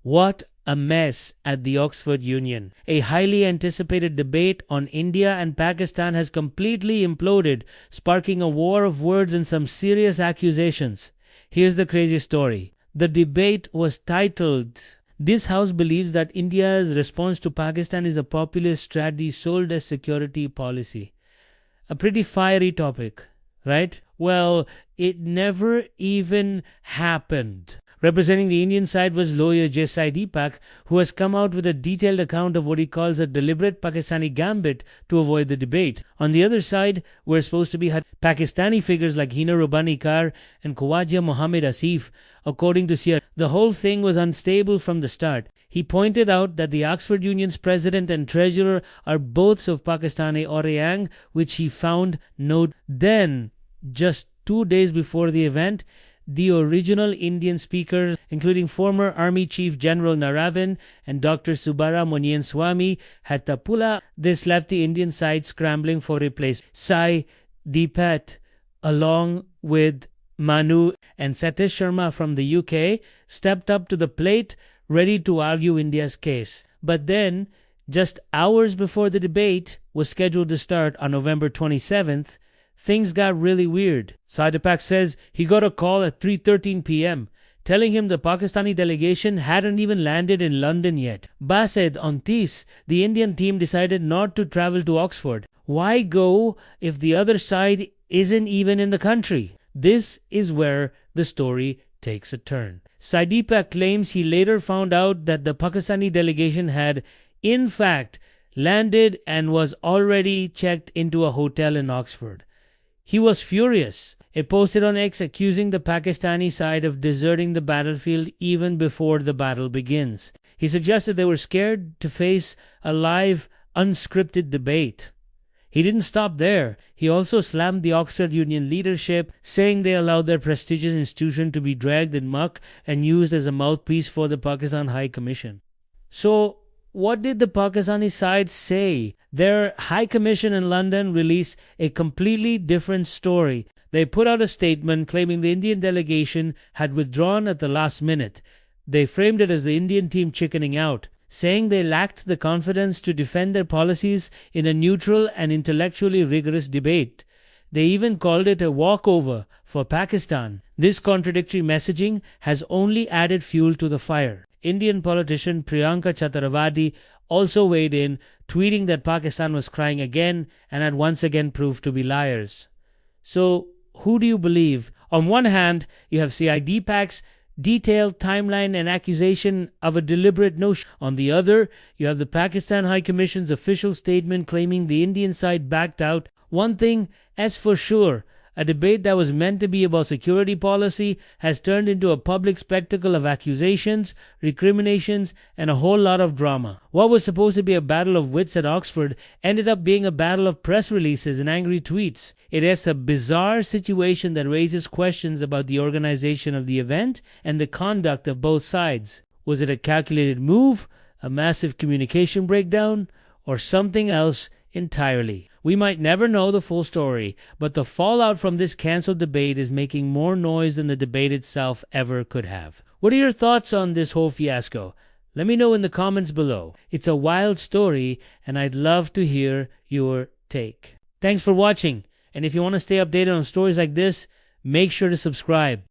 What a mess at the Oxford Union. A highly anticipated debate on India and Pakistan has completely imploded, sparking a war of words and some serious accusations. Here's the crazy story. The debate was titled, "This House believes that India's response to Pakistan is a populist strategy sold as security policy." A pretty fiery topic, right? Well, it never even happened. Representing the Indian side was lawyer J Sai Deepak, who has come out with a detailed account of what he calls a deliberate Pakistani gambit to avoid the debate. On the other side were supposed to be Pakistani figures like Hina Rubani Kar and Khwaja Mohammed Asif. According to Sir, the whole thing was unstable from the start. He pointed out that the Oxford Union's president and treasurer are both of Pakistani origin, which he found no. Then, just 2 days before the event, the original Indian speakers, including former Army Chief General Naravan and Dr. Subbaramanian Swamy, had to pull out. This left the Indian side scrambling for replacement. Sai Deepak, along with Manu and Satish Sharma from the UK, stepped up to the plate, ready to argue India's case. But then, just hours before the debate was scheduled to start on November 27th, things got really weird. Sai Deepak says he got a call at 3:13 p.m. telling him the Pakistani delegation hadn't even landed in London yet. Based on this, the Indian team decided not to travel to Oxford. Why go if the other side isn't even in the country? This is where the story takes a turn. Sai Deepak claims he later found out that the Pakistani delegation had, in fact, landed and was already checked into a hotel in Oxford. He was furious. He posted on X accusing the Pakistani side of deserting the battlefield even before the battle begins. He suggested they were scared to face a live, unscripted debate. He didn't stop there. He also slammed the Oxford Union leadership, saying they allowed their prestigious institution to be dragged in muck and used as a mouthpiece for the Pakistan High Commission. So, what did the Pakistani side say? Their High Commission in London released a completely different story. They put out a statement claiming the Indian delegation had withdrawn at the last minute. They framed it as the Indian team chickening out, saying they lacked the confidence to defend their policies in a neutral and intellectually rigorous debate. They even called it a walkover for Pakistan. This contradictory messaging has only added fuel to the fire. Indian politician Priyanka Chaturvedi also weighed in, tweeting that Pakistan was crying again and had once again proved to be liars. So, who do you believe? On one hand, you have Sai Deepak's detailed timeline and accusation of a deliberate notion. On the other, you have the Pakistan High Commission's official statement claiming the Indian side backed out. One thing is for sure, a debate that was meant to be about security policy has turned into a public spectacle of accusations, recriminations, and a whole lot of drama. What was supposed to be a battle of wits at Oxford ended up being a battle of press releases and angry tweets. It is a bizarre situation that raises questions about the organization of the event and the conduct of both sides. Was it a calculated move, a massive communication breakdown, or something else entirely? We might never know the full story, but the fallout from this cancelled debate is making more noise than the debate itself ever could have. What are your thoughts on this whole fiasco? Let me know in the comments below. It's a wild story, and I'd love to hear your take. Thanks for watching, and if you want to stay updated on stories like this, make sure to subscribe.